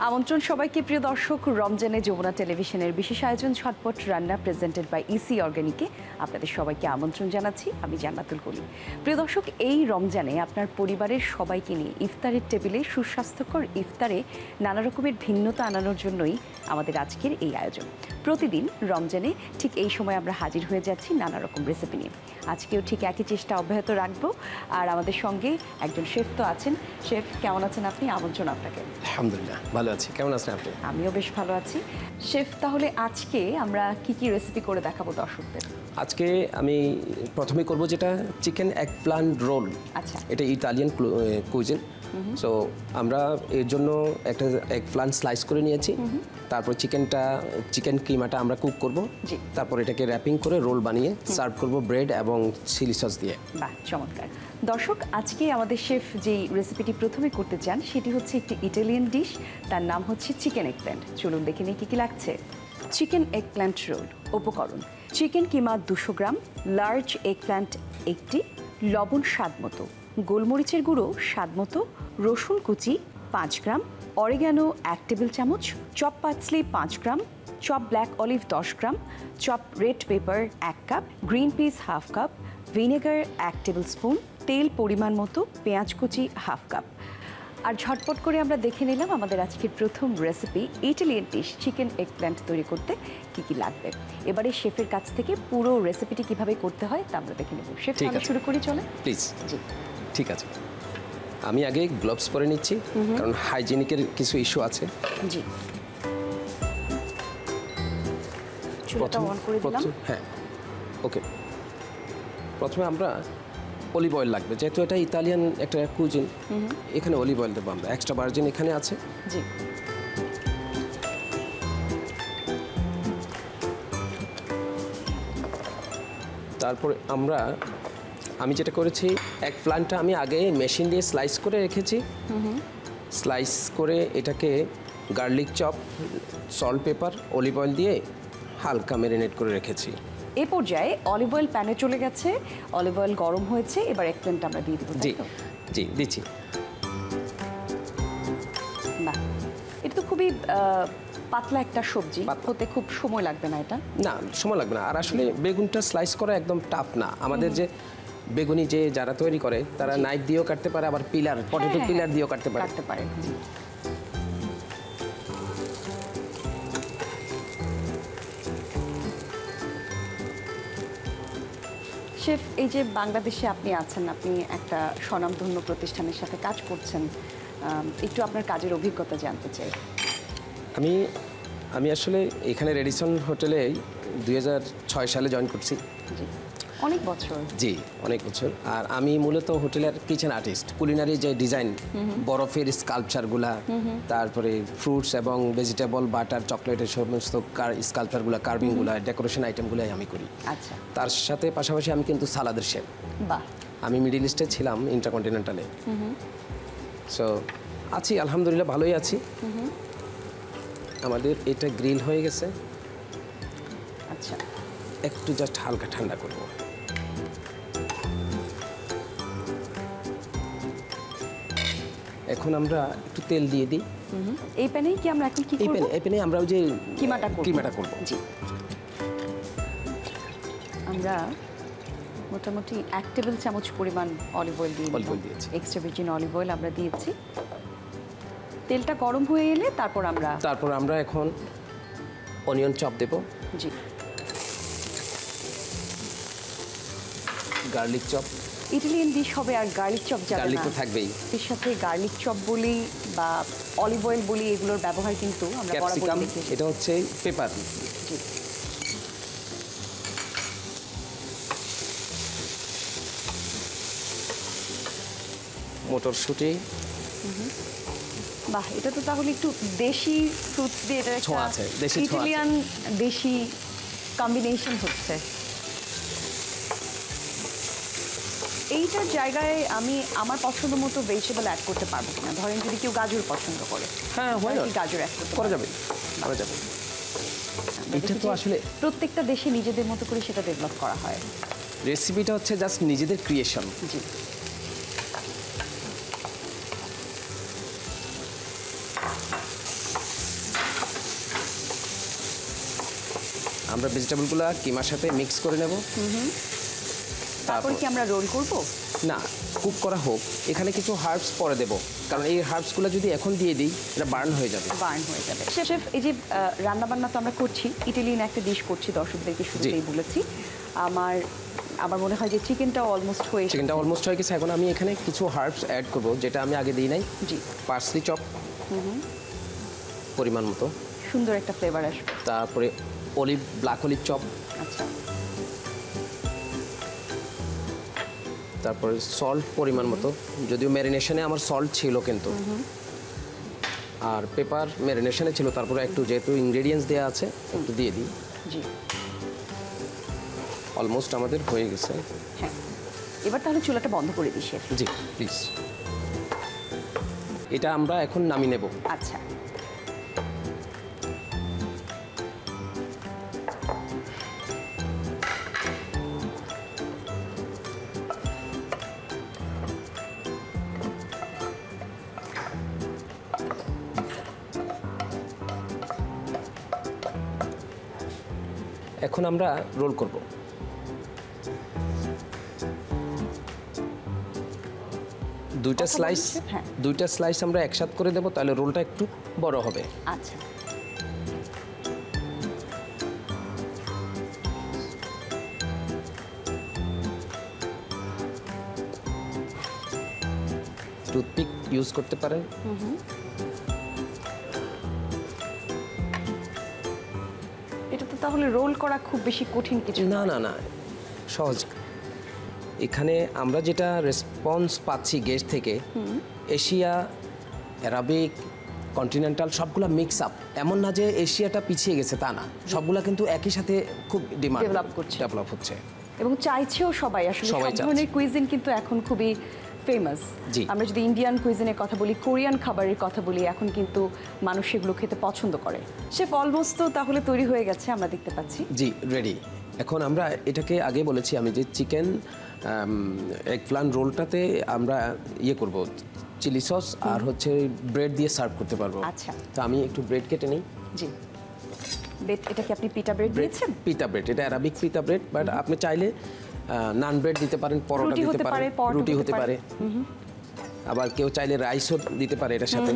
আমন্ত্রণ সবাইকে প্রিয় দর্শক, রমজানে যমুনা টেলিভিশনের বিশেষ আয়োজন ঝটপট রান্না প্রেজেন্টেড বাই ইসি অর্গানিকে আপনাদের সবাইকে আমন্ত্রণ জানাচ্ছি। আমি জান্নাতুল কলি। প্রিয় দর্শক, এই রমজানে আপনার পরিবারের সবাইকে নিয়ে ইফতারের টেবিলে সুস্বাস্থ্যকর ইফতারে নানা রকমের ভিন্নতা আনানোর জন্যই আমাদের আজকের এই আয়োজন। প্রতিদিন রমজানে ঠিক এই সময় আমরা হাজির হয়ে যাচ্ছি নানা রকম রেসিপি নিয়ে। আজকেও ঠিক একই চেষ্টা অব্যাহত রাখবো। আর আমাদের সঙ্গে একজন শেফ তো আছেন। শেফ, কেমন আছেন আপনি? আমন্ত্রণ আপনাকে। আলহামদুলিল্লাহ ভালো আছি, কেমন আছেন আপনি? আমিও বেশ ভালো আছি। শেফ, তাহলে আজকে আমরা কি কি রেসিপি করে দেখাবো দর্শকদের? আজকে আমি প্রথমে করব যেটা চিকেন এগ প্লান্ট রোল। আচ্ছা, এটা ইতালিয়ান কুইজিন। সো আমরা এর জন্য একটা এগ প্লান্ট স্লাইস করে নিয়েছি। তারপর চিকেন কিমাটা আমরা কুক করব। তারপর এটাকে র্যাপিং করে রোল বানিয়ে সার্ভ করব ব্রেড এবং চিলি সস দিয়ে। বাহ, চমৎকার। দর্শক, আজকে আমাদের শেফ যেই রেসিপিটি প্রথমে করতে চান সেটি হচ্ছে একটি ইটালিয়ান ডিশ। তার নাম হচ্ছে চিকেন এগ প্ল্যান্ট। চলুন দেখে নিই কী কী লাগছে। Chicken egg plant roll. উপকরণ: চিকেন কিমা 200 গ্রাম, লার্জ এগ প্ল্যান্ট 1টি, লবণ স্বাদ মতো, গোলমরিচের গুঁড়ো স্বাদ মতো, রসুন কুচি 5 গ্রাম, অরিগ্যানো 1 টেবিল চামচ, chop parsley 5 gram, chop black olive 10 gram, chop red pepper 1 cup, green peas half cup, vinegar 1 tablespoon, তেল পরিমাণ মতো, পেঁয়াজ কুচি হাফ কাপ। আর ঝটপট করে আমরা দেখে নিলাম আমাদের আজকের প্রথম recipe Italian dish chicken egg plant তৈরি করতে কী কী লাগবে। এবারে শেফের কাছ থেকে পুরো রেসিপিটি কিভাবে করতে হয় তা আমরা দেখে নেব। শেফ, আমরা শুরু করি, চলে প্লিজ। জি, ঠিক আছে। আমি আগে গ্লোভস পরে নিচ্ছি, কারণ হাইজিনিকের কিছু ইস্যু আছে। জি, চুলাটা অন করে দিলাম। হ্যাঁ, ওকে। প্রথমে আমরা অলিভ অয়েল লাগবে, যেহেতু এটা ইতালিয়ান একটা কুজিন। এখানে অলিভ অয়েল দেবো আমরা, এক্সট্রা ভার্জিন এখানে আছে। জি, তারপরে আমি যেটা করেছি, এক প্লান্টটা আমি আগে মেশিন দিয়ে স্লাইস করে রেখেছি। স্লাইস করে এটাকে garlic chop, salt, paper, olive oil দিয়ে হালকা ম্যারিনেট করে রেখেছি। এই পর্যায়ে অলিভ অয়েল প্যানে চলে গেছে, অলিভ অয়েল গরম হয়েছে, এবার এগ প্ল্যান্ট আমরা দিয়ে দেবো। জি জি, দিচ্ছি। বাহ, এটা তো খুবই পাতলা একটা সবজি, হতে খুব সময় লাগবে না? এটা না, সময় লাগবে না। আর আসলে বেগুনটা স্লাইস করা একদম টাফ না। আমাদের যে বেগুনি যারা তৈরি করে তারা নাইফ দিয়েও কাটতে পারে, আবার পটেটো পিলার দিয়েও কাটতে পারে। শেফ, এই যে বাংলাদেশে আপনি আছেন, আপনি একটা স্বনামধন্য প্রতিষ্ঠানের সাথে কাজ করছেন, একটু আপনার কাজের অভিজ্ঞতা জানতে চাই। আমি আসলে এখানে রেডিসন হোটেলে 2006 সালে জয়েন করছি। অনেক বছর। জি, অনেক বছর। আর আমি মূলত হোটেলের কিচেন আর্টিস্ট। কুলিনারি যে ডিজাইন, বরফের স্কাল্পচারগুলা, তারপরে ফ্রুটস এবং ভেজিটেবল, বাটার, চকলেটের সমস্ত স্কাল্পচারগুলা, কার্ভিংগুলা, ডেকোরেশন আইটেমগুলাই আমি করি। আচ্ছা। তার সাথে পাশাপাশি আমি কিন্তু সালাদের শেফ। বাহ। আমি মিডল ইস্টে ছিলাম, ইন্টারকন্টিনেন্টালে। সো আছি, আলহামদুলিল্লাহ ভালোই আছি। আমাদের এটা গ্রিল হয়ে গেছে। আচ্ছা, একটু জাস্ট হালকা ঠান্ডা করব। এখন আমরা একটু তেল দিয়ে দিই। এই প্যানেই কি আমরা এখন কি করব? এই প্যানে আমরা ওই যে কিমাটা করব। জি, আমরা মোটামুটি 1 টেবিল চামচ পরিমাণ অলিভ অয়েল দিয়েছি। এক্সট্রা ভার্জিন অলিভ অয়েল আমরা দিয়েছি। তেলটা গরম হয়ে এলে তারপর আমরা এখন অনিয়ন চপ দেব। জি, গার্লিক চপ। ইটালিয়ান ডিশ হবে আর গার্লিক চপ যাবে না? গার্লিক তো থাকবেই। এর সাথে গার্লিক চপ বলি বা অলিভ অয়েল বলি, এগুলোর ব্যবহার কিন্তু আমরা বরাবরই দেখি। এটা হচ্ছে পেপার। জি, মটরশুঁটি। বাহ, এটা তো তাহলে একটু দেশি ফ্রুটস দিয়ে এটা ছোঁয়া আছে, ইটালিয়ান দেশি কম্বিনেশন হচ্ছে। এইটার জায়গায় আমি আমার পছন্দ মতো ভেজিটেবল অ্যাড করতে পারবো না। ধরেন যদি কেউ গাজর পছন্দ করে, হ্যাঁ, গাজর অ্যাড করা যাবে। এটা তো আসলে প্রত্যেকটা দেশে নিজেদের মতো করে সেটা ডেভেলপ করা হয়। রেসিপিটা হচ্ছে জাস্ট নিজেদের ক্রিয়েশন। জি, আমরা ভেজিটেবলগুলো কিমার সাথে মিক্স করে নেব। তারপর কি আমরা রোল করব? না, কুক করা হোক, এখানে কিছু হার্বস পরে দেব, কারণ এই হার্বসগুলো যদি এখন দিয়ে দিই এটা বার্ন হয়ে যাবে। শেফ, এই যে রান্নাবান্না তো আমরা করছি, ইটালিয়ান একটা ডিশ করছি, দর্শকদেরকে শুরুতেই বলেছি। আমার মনে হয় যে চিকেনটাও অলমোস্ট হয়ে গেছে। এখন আমি এখানে কিছু হার্বস অ্যাড করব যেটা আমি আগে দিই নাই। জি, পার্সলি চপ পরিমাণ মতো, সুন্দর একটা ফ্লেভার আসবে। তারপরে ব্ল্যাক অলিভ চপ, আচ্ছা, তারপরে সল্ট পরিমাণ মতো, যদিও ম্যারিনেশনে আমার সল্ট ছিল কিন্তু, আর পেপার ম্যারিনেশনে ছিল, তারপরে একটু যেহেতু ইনগ্রেডিয়েন্টস দেওয়া আছে একটু দিয়ে দিই। জি, অলমোস্ট আমাদের হয়ে গেছে। হ্যাঁ, এবার তাহলে চুলাটা বন্ধ করে দিই শেফ। G please. এটা আমরা এখন নামিয়ে নেব। আচ্ছা, এখন আমরা রোল করব। দুইটা স্লাইস আমরা একসাথে করে দেব, তাহলে রোলটা একটু বড় হবে। আচ্ছা, টুথপিক ইউজ করতে পারেন। এটা তো তাহলে রোল করা খুব বেশি কঠিন কিছু না, সহজ। এখানে আমরা যেটা রেসপন্স পাচ্ছি গেস্ট থেকে, এশিয়া, অ্যারাবিক, কন্টিনেন্টাল সবগুলা মিক্স আপ। এমন না যে এশিয়াটা পিছিয়ে গেছে, তা না, সবগুলা কিন্তু একই সাথে খুব ডেভেলপ হচ্ছে এবং চাইছেও সবাই। আসলে সব ধরনের কুইজিন কিন্তু এখন খুবই ফেমাস। আমরা যদি ইন্ডিয়ান কুইজিনের কথা বলি, কোরিয়ান খাবারের কথা বলি, এখন কিন্তু মানুষ সেগুলো খেতে পছন্দ করে। শেফ, অলমোস্ট তো তাহলে তৈরি হয়ে গেছে, আমরা দেখতে পাচ্ছি। জি, রেডি। এখন আমরা এটাকে আগে বলেছি আমি যে চিকেন এগ প্লান রোলটাতে আমরা করব চিলি সস আর হচ্ছে ব্রেড দিয়ে সার্ভ করতে পারবো। আচ্ছা, তো আমি একটু ব্রেড কেটে নিই। জি, ব্রেড, এটা কি আপনি পিটা ব্রেড দিয়েছেন? পিটা ব্রেড, এটা অ্যারাবিক পিটা ব্রেড, বাট আপনি চাইলে নান ব্রেড দিতে পারেন, পরোটা দিতে পারেন, রুটি হতে পারে, আবার কেউ চাইলে রাইসও দিতে পারে এটার সাথে।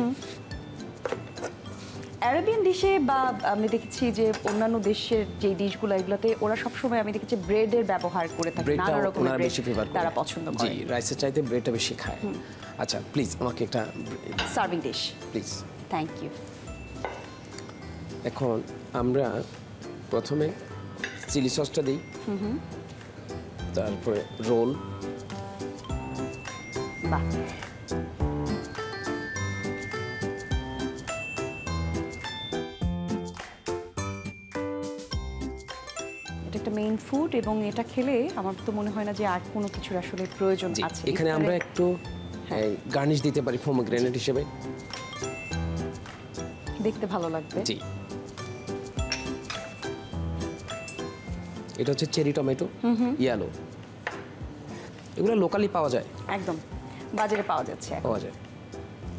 অ্যারাবিয়ান ডিশে বা আমি দেখেছি যে অন্যান্য দেশের যে ডিশগুলো, এগুলোতে ওরা সবসময় আমি দেখেছি ব্রেডের ব্যবহার করে থাকে, নানা রকমের ব্রেড তারা পছন্দ করে। জি, রাইসের চাইতে ব্রেডটা বেশি খায়। আচ্ছা, প্লিজ আমাকে একটা serving dish please. Thank you. এখন আমরা প্রথমে চিলি সসটা দিই, তারপরে রোল। বাহ, এটা একটা মেইন ফুড এবং এটা খেলে আমার তো মনে হয় না যে আর কোনো কিছুর আসলে প্রয়োজন আছে। এখানে আমরা একটু গার্নিশ দিতে পারি পোমোগ্রেনেট হিসেবে, দেখতে ভালো লাগবে। জি, এটা হচ্ছে চেরি টমেটো, ইয়েলো, এগুলো লোকালি পাওয়া যায়, একদম বাজারে পাওয়া যাচ্ছে, পাওয়া যায়।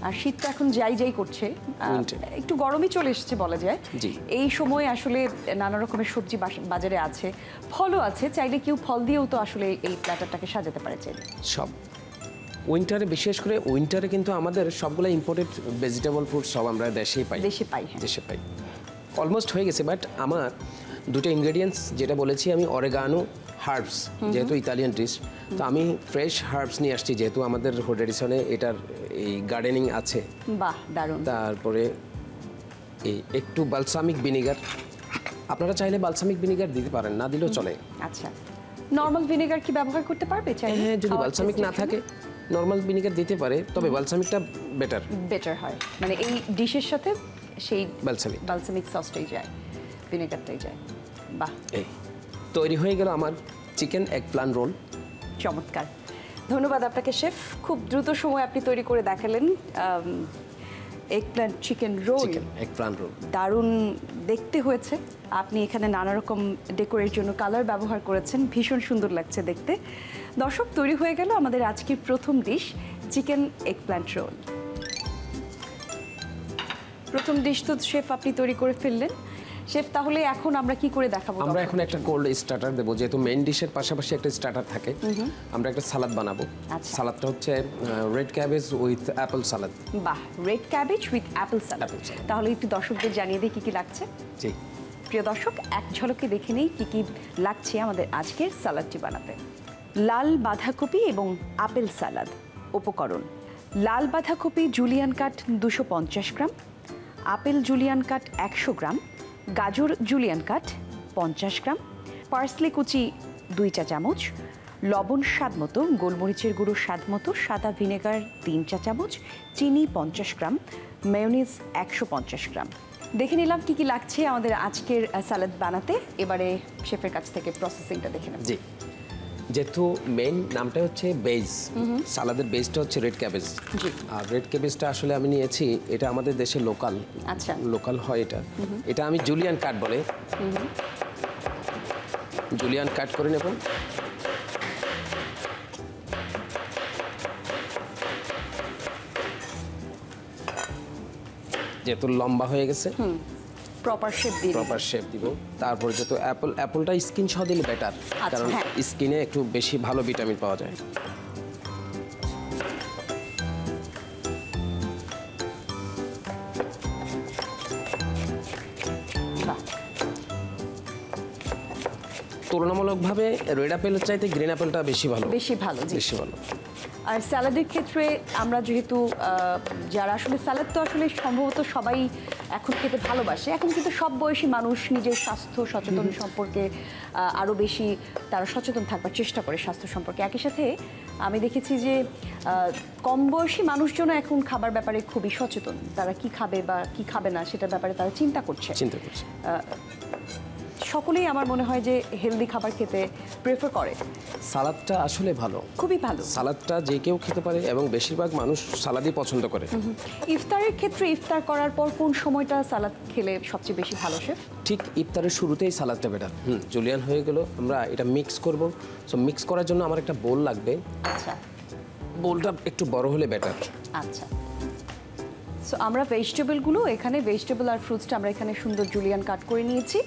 আর শীতটা এখন যাই করছে, একটু গরমই চলে এসেছে বলা যায়। এই সময় আসলে নানা রকমের সবজি বাজারে আছে, ফলও আছে, চাইলে কেউ ফল দিয়েও তো আসলে এই প্ল্যাটারটাকে সাজাতে পারে চাইলে। সব উইন্টারে, বিশেষ করে উইন্টারে কিন্তু আমাদের সবগুলো ইম্পোর্টেড ভেজিটেবল ফ্রুট সব আমরা দেশে পাই। অলমোস্ট হয়ে গেছে, বাট আমার দুটো ইনগ্রেডিয়েন্টস যেটা বলেছি আমি, অরেগানো, হার্বস, যেহেতু ইতালিয়ান ডিশ, তো আমি ফ্রেশ হার্বস নিয়ে আসছি, যেহেতু আমাদের হোটেডিসনে এটার এই গার্ডেনিং আছে। বাহ, দারুণ। তারপরে এই একটু বালসামিক ভিনেগার, আপনারা চাইলে বালসামিক ভিনেগার দিতে পারেন, না দিলেও চলে। আচ্ছা, নরমাল ভিনেগার কি ব্যবহার করতে পারবে চাইলে? হ্যাঁ, যদি বালসামিক না থাকে নরমাল ভিনেগার দিতে পারে, তবে বালসামিকটা বেটার হয়। মানে এই ডিশের সাথে সেই বালসামিক সসটাই যায়, ভিনেগারটাই যায়। বাহ, এই তৈরি হয়ে গেল আমার চিকেন এগ প্লান রোল। চমৎকার, ধন্যবাদ আপনাকে শেফ। খুব দ্রুত সময় আপনি তৈরি করে দেখালেন এগ প্ল্যান্ট চিকেন রোল। দারুণ দেখতে হয়েছে। আপনি এখানে নানা রকম ডেকোরের জন্য কালার ব্যবহার করেছেন, ভীষণ সুন্দর লাগছে দেখতে। দর্শক, তৈরি হয়ে গেল আমাদের আজকের প্রথম dish, chicken egg plant roll. প্রথম ডিশ তো শেফ আপনি তৈরি করে ফেললেন। শেফ তাহলে এখন আমরা কি করে দেখাবো? আমরা এখন একটা কোল্ড স্টার্টার দেবো, যেহেতু মেইন ডিশের পাশাপাশি একটা স্টার্টার থাকে। আমরা একটা সালাদ বানাবো। আচ্ছা। সালাদটা হচ্ছে রেড ক্যাবেজ উইথ অ্যাপল সালাদ। বাহ, রেড ক্যাবেজ উইথ অ্যাপল সালাদ। তাহলে একটু দর্শকদের জানিয়ে দিই কি কি লাগছে। জি, প্রিয় দর্শক, এক ঝলকে দেখে নেই কি কি লাগছে আমাদের আজকের সালাদটি বানাতে। লাল বাঁধাকপি এবং আপেল সালাদ। উপকরণ: লাল বাঁধাকপি জুলিয়ান কাট 250 গ্রাম, আপেল জুলিয়ান কাট 100 গ্রাম, গাজর জুলিয়ান কাট 50 গ্রাম, পার্সলে কুচি 2 চা চামচ, লবণ স্বাদ মতো, গোলমরিচের গুঁড়ো স্বাদ মতো, সাদা ভিনেগার 3 চা চামচ, চিনি 50 গ্রাম, মেয়োনিজ 150 গ্রাম। দেখে নিলাম কি কি লাগছে আমাদের আজকের সালাদ বানাতে। এবারে শেফের কাছ থেকে প্রসেসিংটা দেখে নেব। জি, যেহেতু মেইন নামটা হচ্ছে বেজ, সালাদের বেজটা হচ্ছে রেড ক্যাবেজ। আর রেড ক্যাবেজটা আসলে আমি নিয়েছি, এটা আমাদের দেশে লোকাল। আচ্ছা, লোকাল হয় এটা। এটা আমি জুলিয়ান কাট বলে, জুলিয়ান কাট করে নেব। যেহেতু লম্বা হয়ে গেছে, প্রপার শেপ দিয়ে প্রপার শেপ দিব। তারপরে যেহেতু অ্যাপলটা স্কিন সহ দিলে বেটার, কারণ স্কিনে একটু বেশি ভালো ভিটামিন পাওয়া যায়। তুলনামূলকভাবে রেড অ্যাপেলের চাইতে গ্রিন অ্যাপেলটা বেশি ভালো। বেশি ভালো, বেশি ভালো। আর স্যালাডের ক্ষেত্রে আমরা যেহেতু যারা আসলে স্যালাড তো আসলে সম্ভবত সবাই এখন খেতে ভালোবাসে, এখন কিন্তু সব বয়সী মানুষ নিজের স্বাস্থ্য সচেতন সম্পর্কে আরও বেশি তারা সচেতন থাকবার চেষ্টা করে স্বাস্থ্য সম্পর্কে। একই সাথে আমি দেখেছি যে কম বয়সী মানুষজনও এখন খাবার ব্যাপারে খুবই সচেতন, তারা কি খাবে বা কি খাবে না সেটার ব্যাপারে তারা চিন্তা করছে। সকলেই আমার মনে হয় যে হেলদি খাবার খেতে প্রেফার করে। সালাদটা আসলে ভালো, খুবই ভালো। সালাদটা যে কেউ খেতে পারে এবং বেশিরভাগ মানুষ সালাদই পছন্দ করে। ইফতারের ক্ষেত্রে ইফতার করার পর কোন সময়টা সালাদ খেলে সবচেয়ে বেশি ভালো শেফ? ঠিক ইফতারের শুরুতেই সালাদটা বেটার। জুলিয়ান হয়ে গেল, আমরা এটা মিক্স করব। সো মিক্স করার জন্য আমার একটা বোল লাগবে। আচ্ছা, বোলটা একটু বড় হলে বেটার। আচ্ছা, সো আমরা ভেজিটেবলগুলো এখানে, ভেজিটেবল আর ফ্রুটসটা আমরা এখানে সুন্দর জুলিয়ান কাট করে নিয়েছি।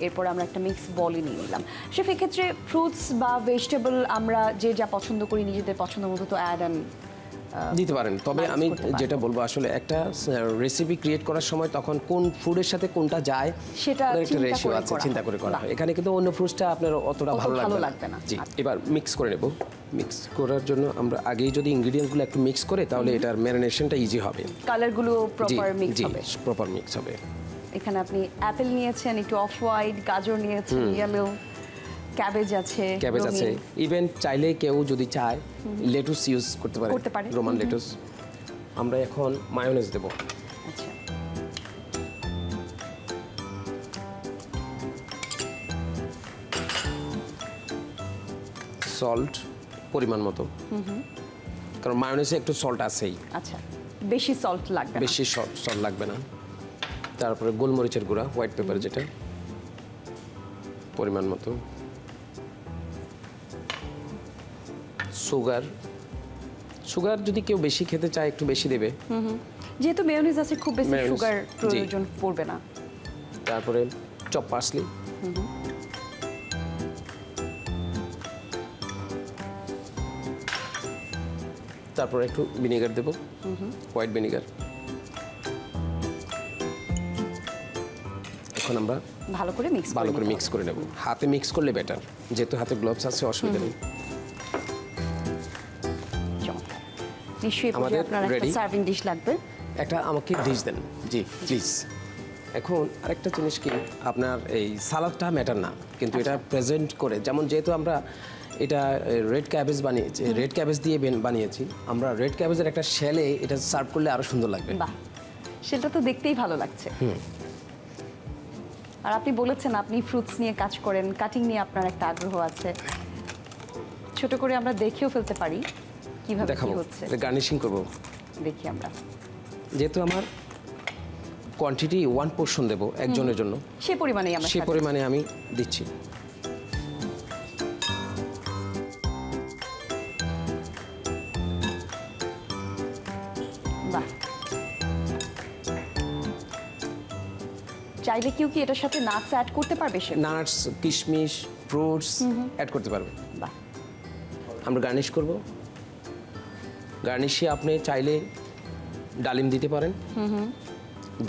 এরপর আমরা একটা মিক্স বলই নিয়ে নিলাম। শেফ, এক্ষেত্রে ফ্রুটস বা ভেজিটেবল আমরা যে যা পছন্দ করি নিজেদের পছন্দ মতো তো অ্যাড অ্যান্ড দিতে পারেন। তবে আমি যেটা বলবো, আসলে একটা রেসিপি ক্রিয়েট করার সময় তখন কোন ফুডের সাথে কোনটা যায় সেটা একটা রেশিও আছে, চিন্তা করে করা হয়। এখানে কিন্তু অন্য ফ্রুটসটা আপনার অতটা ভালো লাগবে না। জি, এবার মিক্স করে নেব। মিক্স করার জন্য আমরা আগেই যদি ইনগ্রেডিয়েন্টসগুলো একটু মিক্স করে, তাহলে এটার ম্যারিনেশনটা ইজি হবে। কালারগুলো প্রপার মিক্স হবে। প্রপার মিক্স হবে। এখানে আপনি অ্যাপেল নিয়েছেন, একটু অফ হোয়াইট, গাজর নিয়েছেন, ইয়েলো, ক্যাবেজ আছে, ইভেন চাইলে কেউ যদি চায় লেটুস ইউজ করতে পারে, রোমান লেটুস। আমরা এখন মায়োনেজ দেব। আচ্ছা, সল্ট পরিমাণ মতো, কারণ মায়োনেজে একটু সল্ট আছেই। আচ্ছা, বেশি সল্ট লাগবে না, বেশি সল্ট লাগবে না। তারপরে গোলমরিচের গুঁড়া, হোয়াইট পেপার যেটা, পরিমাণ মতো। সুগার যদি কেউ বেশি খেতে চায় একটু বেশি দেবে, যেহেতু মেয়োনিজ আছে খুব বেশি সুগার প্রয়োজন পড়বে না। তারপরে চপ পার্সলি, তারপরে একটু ভিনেগার দেব, হোয়াইট ভিনেগার। এখন আমরা ভালো করে মিক্স করে নেব। হাতে মিক্স করলে বেটার, যেহেতু হাতে গ্লোভস আছে, অসুবিধা নেই। নিশ্চয়ই আমাদের একটা সার্ভিং ডিশ লাগবে। একটা আমাকে ডিশ দেন। G please. এখন আরেকটা জিনিস কি, আপনার এই সালাদটা ম্যাটার না, কিন্তু এটা প্রেজেন্ট করে, যেমন যেহেতু আমরা এটা রেড ক্যাবেজ বানিয়েছি, রেড ক্যাবেজ দিয়ে বানিয়েছি, আমরা রেড ক্যাবেজের একটা শেলে এটা সার্ভ করলে আরো সুন্দর লাগবে। বাহ, সেটা তো দেখতেই ভালো লাগছে। আর আপনি বলেছেন আপনি ফ্রুটস নিয়ে কাজ করেন, কাটিং নিয়ে আপনার একটা আগ্রহ আছে। ছোট করে আমরা দেখেও ফেলতে পারি কিভাবে কি হচ্ছে। গার্নিশিং করব, দেখি আমরা। যেহেতু আমার কোয়ান্টিটি 1 পোর্শন দেব একজনের জন্য, সেই পরিমাণে আমি দিচ্ছি। বাহ, চাইলে কেউ কি এটার সাথে নাটস অ্যাড করতে পারবে? সে নাটস, কিশমিশ, ফ্রুটস অ্যাড করতে পারবে। বাহ, আমরা গার্নিশ করব। গার্নিশে আপনি চাইলে ডালিম দিতে পারেন,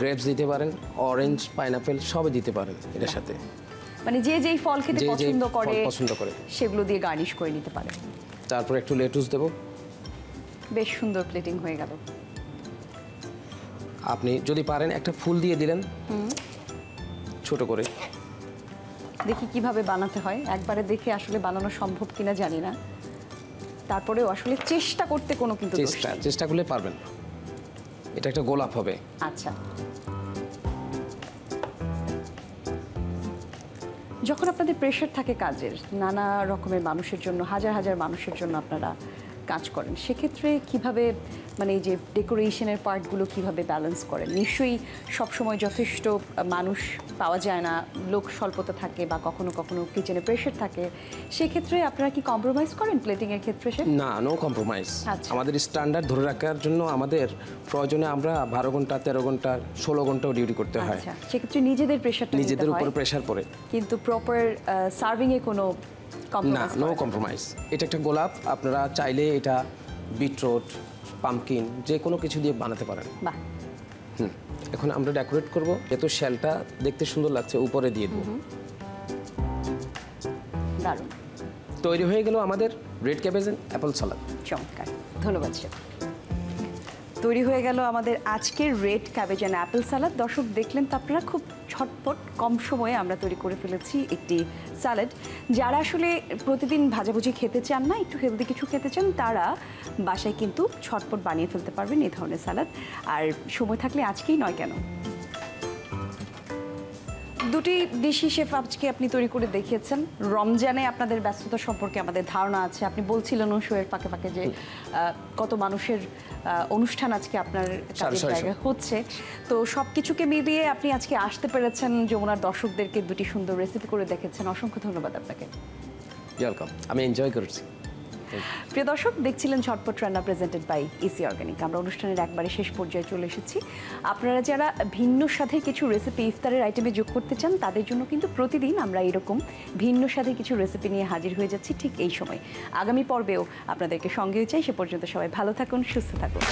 গ্রেপস দিতে পারেন, অরেঞ্জ, পাইনাপেল সবই দিতে পারেন এটার সাথে। মানে যে যেই ফল খেতে যে যেই পছন্দ করে সেগুলো দিয়ে গার্নিশ করে নিতে পারে। তারপর একটু লেটুস দেব। বেশ সুন্দর প্লেটিং হয়ে গেল। আপনি যদি পারেন একটা ফুল দিয়ে দিলেন ছোট করে। দেখি কিভাবে বানাতে হয়, একবারে দেখে আসলে বানানো সম্ভব কিনা জানি না, তারপরেও আসলে চেষ্টা করতে কোনো কিন্তু দোষ নেই। চেষ্টা করলে পারবেন। এটা একটা গোলাপ হবে। আচ্ছা, যখন আপনাদের প্রেশার থাকে কাজের, নানা রকমের মানুষের জন্য, হাজার হাজার মানুষের জন্য আপনারা কাজ করেন, সেক্ষেত্রে কিভাবে মানে এই যে ডেকোরেশনের পার্টগুলো কিভাবে ব্যালেন্স করেন? নিশ্চয়ই সবসময় যথেষ্ট মানুষ পাওয়া যায় না, লোক স্বল্পতা থাকে বা কখনো কখনো কিচেনে প্রেশার থাকে, সেক্ষেত্রে আপনারা কি কম্প্রোমাইজ করেন প্লেটিংয়ের ক্ষেত্রে? না, নো কম্প্রোমাইজ। আচ্ছা। আমাদের স্ট্যান্ডার্ড ধরে রাখার জন্য আমাদের প্রয়োজনে আমরা 12 ঘন্টা, 13 ঘন্টা, 16 ঘন্টাও ডিউটি করতে হয়। আচ্ছা, সেক্ষেত্রে নিজেদের প্রেশারটা নিজেদের উপর প্রেশার পড়ে, কিন্তু প্রপার সার্ভিংয়ে কোনো না, নো কম্প্রোমাইজ। এটা একটা গোলাপ, আপনারা চাইলে এটা বিটরুট, পামকিন যে কোনো কিছু দিয়ে বানাতে পারেন। বাহ, এখন আমরা ডেকোরেট করব। যেহেতু শেলটা দেখতে সুন্দর লাগছে, উপরে দিয়ে দেবো। দারুণ, তৈরি হয়ে গেল আমাদের রেড ক্যাবেজ এন্ড অ্যাপল সালাদ। চমৎকার, ধন্যবাদ শেফ। তৈরি হয়ে গেল আমাদের আজকের রেড ক্যাবেজ অ্যান্ড অ্যাপেল সালাদ। দর্শক দেখলেন তো আপনারা, খুব ঝটপট কম সময়ে আমরা তৈরি করে ফেলেছি একটি স্যালাড। যারা আসলে প্রতিদিন ভাজাভুজি খেতে চান না, একটু হেলদি কিছু খেতে চান, তারা বাসায় কিন্তু ঝটপট বানিয়ে ফেলতে পারবেন এই ধরনের স্যালাড। আর সময় থাকলে আজকেই নয় কেন, দুটি ডিশই শেফ আজকে আপনি তৈরি করে দেখিয়েছেন। রমজানে আপনাদের ব্যস্ততা সম্পর্কে আমাদের ধারণা আছে। আপনি বলছিলেন শোয়ের ফাঁকে ফাঁকে যে কত মানুষের অনুষ্ঠান আজকে আপনার কাজের জায়গায় হচ্ছে। তো সব কিছুকে মিলিয়ে আপনি আজকে আসতে পেরেছেন, যমুনার দর্শকদেরকে দুটি সুন্দর রেসিপি করে দেখেছেন। অসংখ্য ধন্যবাদ আপনাকে। ওয়েলকাম, আমি এনজয় করেছি। প্রিয় দর্শক, দেখছিলেন ঝটপট রান্না প্রেজেন্টেড বাই ইসি অর্গানিক। আমরা অনুষ্ঠানের একবারে শেষ পর্যায়ে চলে এসেছি। আপনারা যারা ভিন্ন স্বাদের কিছু রেসিপি ইফতারের আইটেমে যোগ করতে চান, তাদের জন্য কিন্তু প্রতিদিন আমরা এরকম ভিন্ন স্বাদের কিছু রেসিপি নিয়ে হাজির হয়ে যাচ্ছি ঠিক এই সময়। আগামী পর্বেও আপনাদেরকে সঙ্গে চাই। সে পর্যন্ত সবাই ভালো থাকুন, সুস্থ থাকুন।